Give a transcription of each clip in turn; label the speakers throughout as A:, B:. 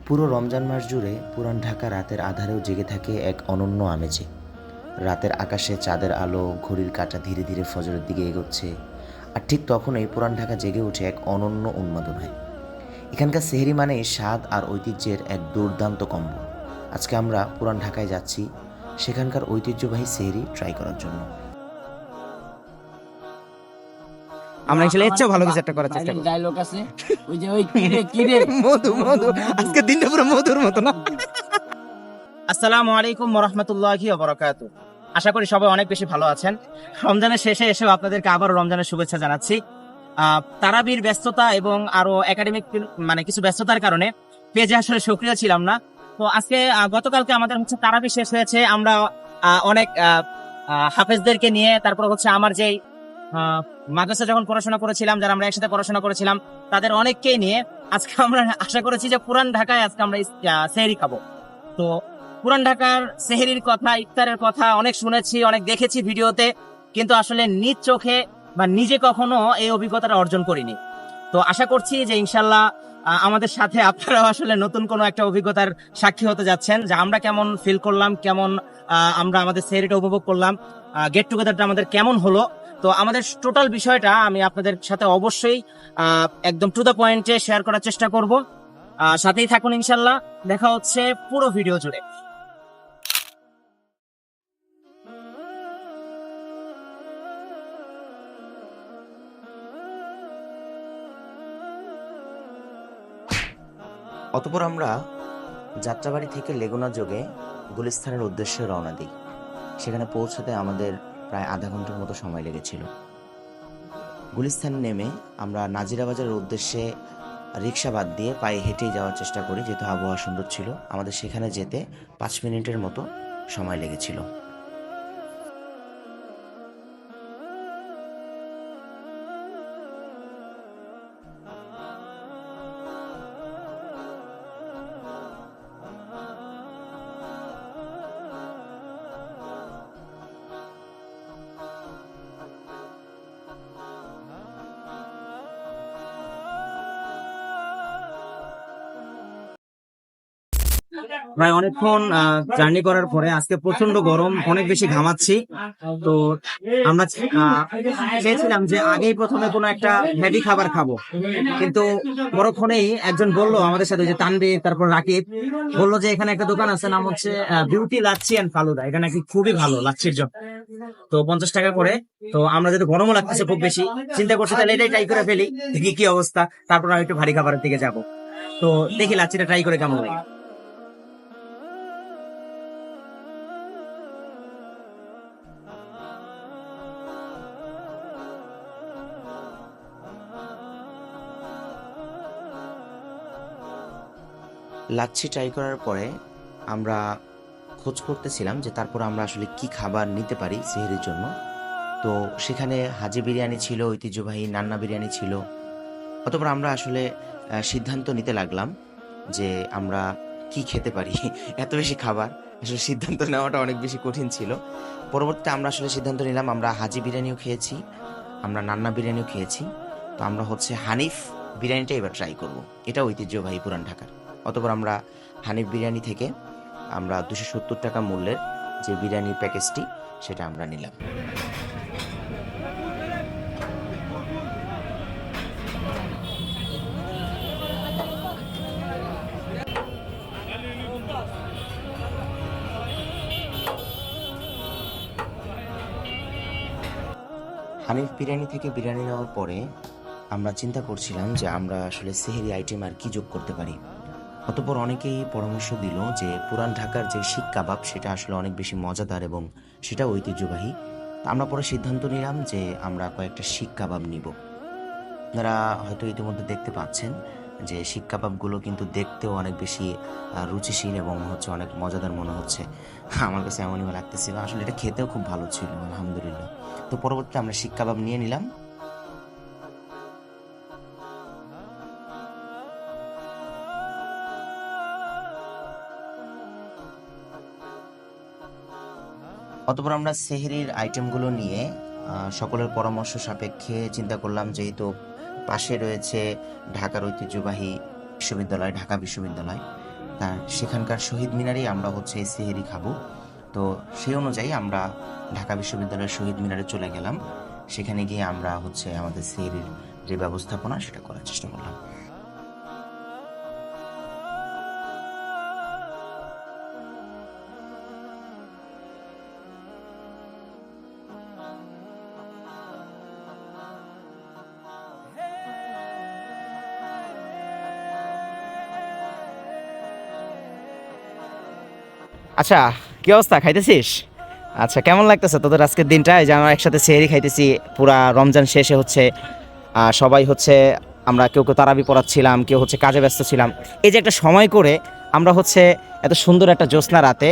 A: পুরো রমজান মাস জুড়ে পুরান ঢাকা রাতের আঁধারেও জেগে থাকে এক অনন্য আমেজে। রাতের আকাশে চাঁদের আলো, ঘড়ির কাঁটা ধীরে ধীরে ফজরের দিকে এগোচ্ছে। আর ঠিক তখনই পুরান ঢাকা জেগে ওঠে এক অনন্য উন্মাদনায়। এখানকার সেহরি মানে স্বাদ আর ঐতিহ্যের এক দুর্দান্ত কম্বো। আজকে আমরা পুরান ঢাকায় যাচ্ছি সেখানকার ঐতিহ্যবাহী সেহরি ট্রাই করার জন্য।
B: আমরা আসলে ইচ্ছা ভালো কিছু একটা করার চেষ্টা করব।
C: ডায়লগ আছে ওই যে ওই কিরে
B: মধু মধু আজকে দিনটা পুরো মধুর মতো না। আসসালামু আলাইকুম ওয়া রাহমাতুল্লাহি ওয়া বারাকাতুহু। আশা করি সবাই অনেক বেশি ভালো আছেন। রমজানের শেষে এসেও আপনাদেরকে আবারও রমজানের শুভেচ্ছা জানাচ্ছি। তারাবির ব্যস্ততা এবং আরো একাডেমিক মানে কিছু ব্যস্ততার কারণে পেজে আসলে সক্রিয় ছিলাম না। তো আজকে গতকালকে আমাদের হচ্ছে তারাবি শেষ হয়েছে। আমরা অনেক হাফেজদেরকে নিয়ে, তারপর হচ্ছে আমার যেই মাদ্রাসা যখন পড়াশোনা করেছিলাম, যারা আমরা একসাথে পড়াশোনা করেছিলাম, তাদের অনেককেই নিয়ে আজকে আমরা আশা করেছি যে পুরান ঢাকায় আজকে আমরা সেহরি খাবো। তো পুরান ঢাকার সেহরির কথা, ইফতারের কথা অনেক শুনেছি, অনেক দেখেছি ভিডিওতে, কিন্তু আসলে নিজ চোখে বা নিজে কখনো এই অভিজ্ঞতাটা অর্জন করিনি। তো আশা করছি যে ইনশাল্লাহ আমাদের সাথে আপনারাও আসলে নতুন কোনো একটা অভিজ্ঞতার সাক্ষী হতে যাচ্ছেন, যে আমরা কেমন ফিল করলাম, কেমন আমরা আমাদের সেহরিটা উপভোগ করলাম, গেট টুগেদারটা আমাদের কেমন হলো। তো আমাদের টোটাল বিষয়টা আমি আপনাদের সাথে অবশ্যই একদম টু দ্য পয়েন্টে শেয়ার করার চেষ্টা করব। সাথেই থাকুন, ইনশাল্লাহ দেখা হচ্ছে পুরো ভিডিও জুড়ে।
A: অতঃপর আমরা যাত্রাবাড়ি থেকে লেগুনা যোগে গুলিস্তানের উদ্দেশ্যে রওনা দিই। সেখানে পৌঁছাতে আমাদের প্রায় আধা ঘন্টার মতো সময় লেগেছিল। গুলিস্তান নেমে আমরা নাজিরা বাজারের উদ্দেশ্যে রিক্সা বাদ দিয়ে পায়ে হেঁটেই যাওয়ার চেষ্টা করি, যেহেতু আবহাওয়া সুন্দর ছিল। আমাদের সেখানে যেতে 5 মিনিটের মতো সময় লেগেছিল।
B: ভাই অনেকক্ষণ জার্নি করার পরে আজকে প্রচন্ড গরম, অনেক বেশি ঘামাচ্ছি। তো আমরা চেয়েছিলাম যে আগেই প্রথমে কোনো একটা হেভি খাবার খাবো, কিন্তু পরক্ষণেই একজন বললো আমাদের সাথে, যে তানভীর তারপর রাকিব বললো যে এখানে একটা দোকান আছে, নাম হচ্ছে বিউটি লাচ্ছি এন্ড ফালুদা। এটা নাকি খুবই ভালো লাচ্ছির জন্য। তো 50 টাকা করে। তো আমরা যেহেতু গরমও লাগতেছে খুব বেশি, চিন্তা করছি তাহলে এটাই ট্রাই করে ফেলি, দেখি কি অবস্থা। তারপর আমি একটু ভারী খাবারের দিকে যাবো। তো দেখি লাচ্ছিটা ট্রাই করে কেমন লাগে।
A: লাচ্ছি ট্রাই করার পরে আমরা খোঁজ করতেছিলাম যে তারপর আমরা আসলে কি খাবার নিতে পারি সেহরির জন্য। তো সেখানে হাজি বিরিয়ানি ছিল, ঐতিহ্যবাহী নান্না বিরিয়ানি ছিল। অতঃপর আমরা আসলে সিদ্ধান্ত নিতে লাগলাম যে আমরা কি খেতে পারি। এত বেশি খাবার, আসলে সিদ্ধান্ত নেওয়াটা অনেক বেশি কঠিন ছিল। পরবর্তীতে আমরা আসলে সিদ্ধান্ত নিলাম, আমরা হাজি বিরিয়ানিও খেয়েছি, আমরা নান্না বিরিয়ানিও খেয়েছি। তো আমরা হচ্ছে হানিফ বিরিয়ানিটা এবার ট্রাই করব। এটা ঐতিহ্যবাহী পুরান ঢাকার। অতঃপর আমরা হানিফ বিরিয়ানি থেকে আমরা 270 টাকা মূল্যের যে বিরিয়ানির প্যাকেজটি সেটা আমরা নিলাম। হানিফ বিরিয়ানি থেকে বিরিয়ানি নেওয়ার পরে আমরা চিন্তা করছিলাম যে আমরা আসলে সেহরি আইটেম আর কি যোগ করতে পারি। অতঃপর অনেকেই পরামর্শ দিল যে পুরান ঢাকার যে শিক কাবাব সেটা আসলে অনেক বেশি মজাদার এবং সেটা ঐতিহ্যবাহী। তো আমরা পরে সিদ্ধান্ত নিলাম যে আমরা কয়েকটা শিক কাবাব নিব। আপনারা হয়তো ইতিমধ্যে দেখতে পাচ্ছেন যে শিক কাবাবগুলো কিন্তু দেখতেও অনেক বেশি রুচিশীল এবং হচ্ছে অনেক মজাদার মনে হচ্ছে। আমার কাছে এমনই লাগতেছিল, আসলে এটা খেতেও খুব ভালো ছিল আলহামদুলিল্লাহ। তো পরবর্তীতে আমরা শিক কাবাব নিয়ে নিলাম। অতঃপর আমরা সেহরির আইটেমগুলো নিয়ে সকলের পরামর্শ সাপেক্ষে চিন্তা করলাম, যেহেতু পাশে রয়েছে ঢাকার ঐতিহ্যবাহী বিশ্ববিদ্যালয়, ঢাকা বিশ্ববিদ্যালয়, তার সেখানকার শহীদ মিনারেই আমরা হচ্ছে সেহেরি খাবো। তো সেই অনুযায়ী আমরা ঢাকা বিশ্ববিদ্যালয়ের শহীদ মিনারে চলে গেলাম। সেখানে গিয়ে আমরা হচ্ছে আমাদের সেহেরির যে ব্যবস্থাপনা সেটা করার চেষ্টা করলাম।
B: আচ্ছা, কি অবস্থা, খাইতেছিস? আচ্ছা, কেমন লাগতেছে তোদের আজকের দিনটা? এই যে আমরা একসাথে সেহরি খাইতেছি, পুরা রমজান শেষে হচ্ছে সবাই হচ্ছে আমরা কেউ কেউ তারাবি পড়াচ্ছিলাম, কেউ হচ্ছে কাজে ব্যস্ত ছিলাম। এই যে একটা সময় করে আমরা হচ্ছে এত সুন্দর একটা জ্যোৎস্না রাতে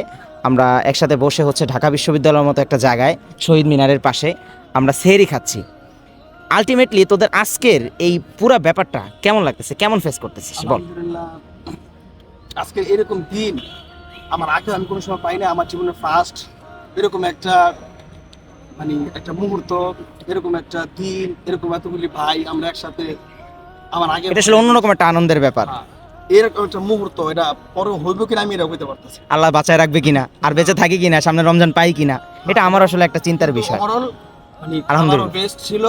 B: আমরা একসাথে বসে হচ্ছে ঢাকা বিশ্ববিদ্যালয়ের মতো একটা জায়গায় শহীদ মিনারের পাশে আমরা সেহরি খাচ্ছি। আলটিমেটলি তোদের আজকের এই পুরা ব্যাপারটা কেমন লাগতেছে, কেমন ফেস করতেছিস বল?
D: আলহামদুলিল্লাহ, আজকে এরকম দিন আমার আগে আমি কোনো সময় পাই না। আমার জীবনে ফার্স্ট এরকম একটা মানে একটা মুহূর্ত, এরকম একটা দিন, এরকম এতগুলি ভাই আমরা একসাথে। আমার আগে
B: এটা আসলে অন্যরকম একটা আনন্দের ব্যাপার।
D: হ্যাঁ, এরকম একটা মুহূর্ত এটা পরে হইব কিনা আমি এটা হইতে পারতেছি।
B: আল্লাহ বাঁচায় রাখবে কিনা, আর বেঁচে থাকি কিনা, সামনে রমজান পাই কিনা, এটা আমার আসলে একটা চিন্তার বিষয়।
D: ওভারঅল মানে
B: আলহামদুলিল্লাহ।
D: বেস্ট ছিল,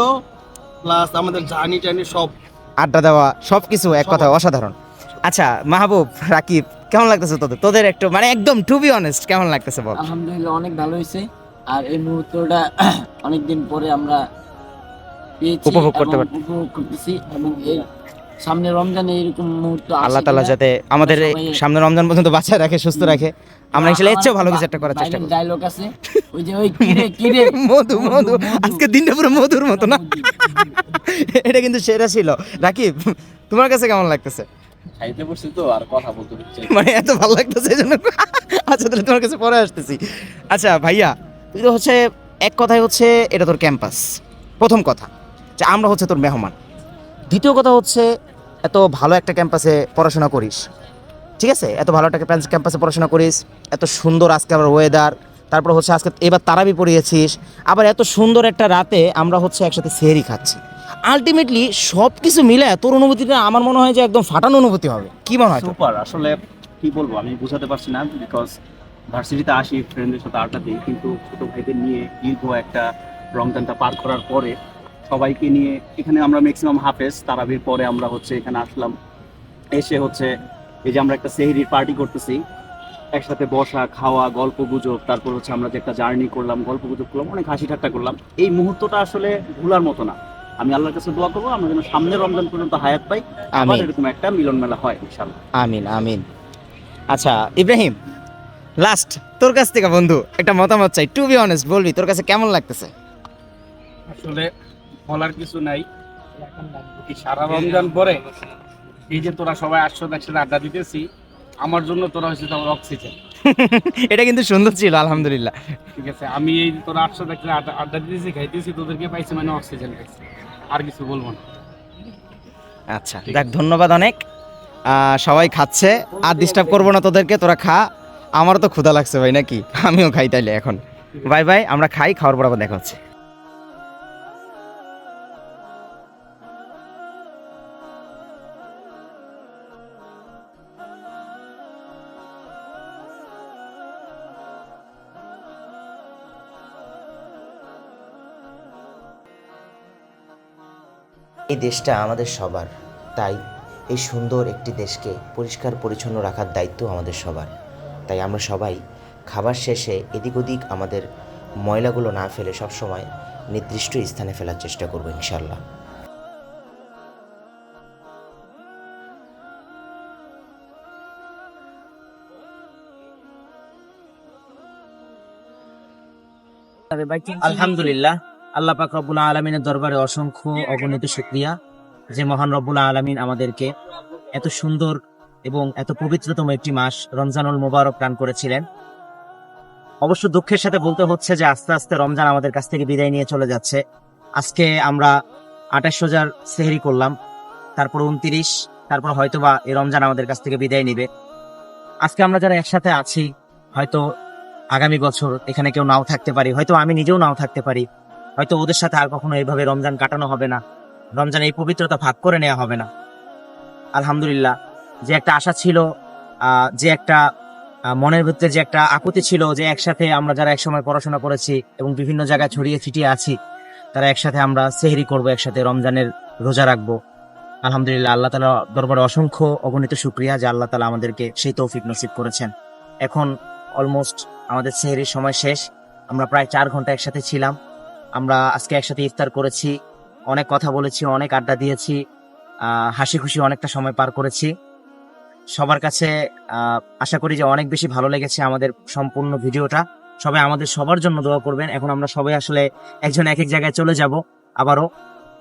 D: প্লাস আমাদের জার্নি টার্নি সব
B: আড্ডা দেওয়া সবকিছু এক কথা অসাধারণ। আচ্ছা মাহবুব, রাকিব, কেমন লাগতেছে তোদের? তোদের একটু মানে একদম টু বি অনেস্ট কেমন লাগতেছে বল?
C: আলহামদুলিল্লাহ অনেক ভালো হয়েছে। আর এই মুহূর্তটা অনেকদিন পরে আমরা পেয়েছি
B: উপভোগ করতে
C: এবং
B: পারছি।
C: উপভোগ করতেছি, এবং এই সামনে রমজানে এরকম মুহূর্ত আসে
B: আল্লাহ তাআলা
C: কিনা,
B: যাতে আমাদের এই
C: সবাই-
B: সামনে রমজান পর্যন্ত বাঁচায় রাখে, সুস্থ রাখে, আমরা ইনশাআল্লাহ এর চেয়েও ভালো কিছু একটা করার চেষ্টা করব।
C: ডায়লগ আছে ওই যে ওই কিরে কিরে
B: মধু মধু, আজকে দিনটা পুরো মধুর মতো না? এটা কিন্তু সেরা ছিল। রাকিব, তোমার কাছে কেমন লাগতেছে?
E: খাইতে বসছি তো আর কথা বলতে হচ্ছে।
B: মানে এত ভালো লাগতেছে এই জন্য। আচ্ছা তাহলে তোমার কাছে পরে আসতেছি। আচ্ছা ভাইয়া, তুই তো হচ্ছে এক কথায় হচ্ছে এটা তোর ক্যাম্পাস, প্রথম কথা যে আমরা হচ্ছে তোর মেহমান। দ্বিতীয় কথা হচ্ছে এত ভালো একটা ক্যাম্পাসে পড়াশোনা করিস, ঠিক আছে? এত ভালো একটা ক্যাম্পাসে পড়াশোনা করিস, এত সুন্দর আজকে আবার ওয়েদার, তারপর হচ্ছে আজকে এবার তারাবি পড়িয়েছিস, আবার এত সুন্দর একটা রাতে আমরা হচ্ছে একসাথে সেহরি খাচ্ছি। আলটিমেটলি সব কিছু মিলে তোর অনুভূতিটা আমার মনে হয় যে একদম ফাটানো অনুভূতি হবে। কি মনে হয় তোর?
E: সুপার, আসলে কি বলবো আমি বুঝাতে পারছি না, বিকজ ভার্সিটিতে আসি ফ্রেন্ডদের সাথে আড্ডা দিই, কিন্তু ছোট ভাইদের নিয়ে দীর্ঘ একটা রমজানটা পার করার পরে সবাইকে নিয়ে এখানে আমরা ম্যাক্সিমাম হাফেজ তারাবির পরে আমরা হচ্ছে এখানে আসলাম। এসে হচ্ছে এই যে আমরা একটা সেহরির পার্টি করতেছি, একসাথে বসা খাওয়া গল্প গুজব, তারপর হচ্ছে আমরা যে একটা জার্নি করলাম, গল্প গুজব করলাম, অনেক হাসি ঠাট্টা করলাম। এই মুহূর্তটা আসলে ভুলার মতো না। আমি আল্লাহর কাছে দোয়া করবো আমরা যেন সামনের রমজান পর্যন্ত হায়াত পাই, আবার
B: আমিন
E: এরকম একটা মিলন মেলা হয় ইনশাআল্লাহ।
B: আমিন আমিন। আচ্ছা ইব্রাহিম, লাস্ট তোর কাছ থেকে বন্ধু একটা মতামত চাই, টু বি অনেস্ট বলবি তোর কাছে কেমন লাগতেছে?
F: আসলে বলার কিছু নাই। এই সারা রমজান পরে এই যে তোরা সবাই আসছো একসাথে আড্ডা দিতেছি, আমার জন্য তোরা হচ্ছে তোমার অক্সিজেন।
B: এটা কিন্তু সুন্দর ছিল আলহামদুলিল্লাহ।
F: ঠিক আছে, আমি এই যে তোরা আসছো একসাথে আড্ডা দিতেছি, খাইতেছি, তোদেরকে পাইছি মানে অক্সিজেন পাইছি, আর কিছু বলবো না।
B: আচ্ছা দেখ, ধন্যবাদ অনেক। সবাই খাচ্ছে, আর ডিস্টার্ব করবো না তোদেরকে, তোরা খা। আমারও তো ক্ষুধা লাগছে ভাই, নাকি? আমিও খাই তাইলে এখন। বাই বাই, আমরা খাই, খাওয়ার পর আবার দেখা হচ্ছে।
A: এই দেশটা আমাদের সবার, তাই এই সুন্দর একটি দেশকে পরিষ্কার পরিচ্ছন্ন রাখার দায়িত্ব আমাদের সবার। তাই আমরা সবাই খাবার শেষে এদিক ওদিক আমাদের ময়লাগুলো না ফেলে সবসময় নির্দিষ্ট স্থানে ফেলার চেষ্টা করব ইনশাল্লাহ।
B: আলহামদুলিল্লাহ, আল্লাহ পাক রব্বুল আলামিনের দরবারে অসংখ্য অগণিত শুকরিয়া যে মহান রব্বুল আলামিন আমাদেরকে এত সুন্দর এবং এত পবিত্রতম একটি মাস রমজানুল মুবারক দান করেছিলেন। অবশ্য দুঃখের সাথে বলতে হচ্ছে যে আস্তে আস্তে রমজান আমাদের কাছ থেকে বিদায় নিয়ে চলে যাচ্ছে। আজকে আমরা 28 রোজার সেহরি করলাম, তারপর 29, তারপর হয়তোবা এই রমজান আমাদের কাছ থেকে বিদায় নিবে। আজকে আমরা যারা একসাথে আছি, হয়তো আগামী বছর এখানে কেউ নাও থাকতে পারি, হয়তো আমি নিজেও নাও থাকতে পারি, হয়তো ওদের সাথে আর কখনো এইভাবে রমজান কাটানো হবে না, রমজান এই পবিত্রতা ভাগ করে নেওয়া হবে না। আলহামদুলিল্লাহ, যে একটা আশা ছিল যে একটা মনের ভিতরে যে একটা আকুতি ছিল যে একসাথে আমরা যারা একসময় পড়াশোনা করেছি এবং বিভিন্ন জায়গায় ছড়িয়ে ছিটিয়ে আছি, তারা একসাথে আমরা সেহরি করব, একসাথে রমজানের রোজা রাখবো। আলহামদুলিল্লাহ, আল্লাহ তাআলা দরবারে অসংখ্য অগণিত শুকরিয়া যে আল্লাহ তাআলা আমাদেরকে সেই তৌফিক নসিব করেছেন। এখন অলমোস্ট আমাদের সেহরির সময় শেষ। আমরা প্রায় 4 ঘন্টা একসাথে ছিলাম। আমরা আজকে একসাথে ইফতার করেছি, অনেক কথা বলেছি, অনেক আড্ডা দিয়েছি, হাসি খুশি অনেকটা সময় পার করেছি। সবার কাছে আশা করি যে অনেক বেশি ভালো লেগেছে আমাদের সম্পূর্ণ ভিডিওটা। সবাই আমাদের সবার জন্য দোয়া করবেন। এখন আমরা সবাই আসলে একজন এক এক জায়গায় চলে যাব আবারও,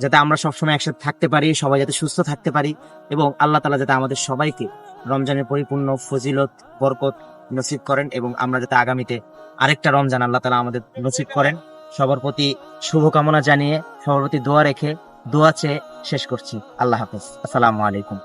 B: যাতে আমরা সবসময় একসাথে থাকতে পারি, সবাই যাতে সুস্থ থাকতে পারি এবং আল্লাহ তাআলা যাতে আমাদের সবাইকে রমজানের পরিপূর্ণ ফজিলত বরকত নসিব করেন এবং আমরা যাতে আগামীতে আরেকটা রমজান আল্লাহ তাআলা আমাদের নসিব করেন। সবার প্রতি শুভকামনা জানিয়ে, সবার প্রতি দোয়া রেখে, দোয়া চেয়ে শেষ করছি। আল্লাহ হাফেজ। আসসালামু আলাইকুম।